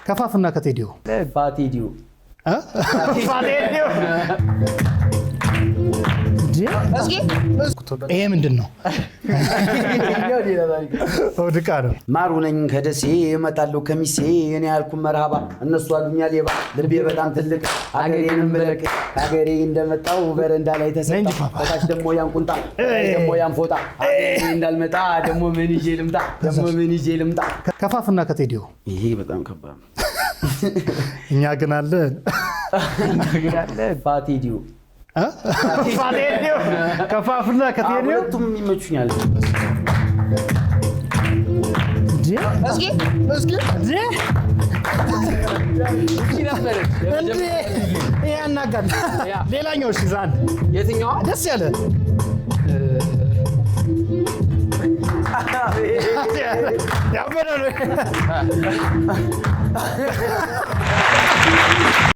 ከፋፍና ከቴዲዮ ባቴዲዮ ይሄ ምንድን ነው? ድቃ ነው። ማሩ ነኝ ከደሴ እመጣለሁ ከሚሴ እኔ ያልኩ መርሃባ እነሱ አሉኛ ሌባ ልቤ በጣም ትልቅ ሀገሬንም ብለቅ ሀገሬ እንደመጣው በረንዳ ላይ ተሰጣ በታች ደግሞ ያን ቁንጣ ደግሞ ያን ፎጣ እንዳልመጣ ደግሞ ምን ይዤ ልምጣ ከፋፍና ከቴዲዮ ይሄ በጣም ከባድ ነው። እኛ ግን አለን ባቴዲዮ ከፋፍና ከቴዲዮ ሁለቱም ይመቹኛል። ያናጋል። ሌላኛው ዛን የትኛዋ ደስ ያለ ያበረ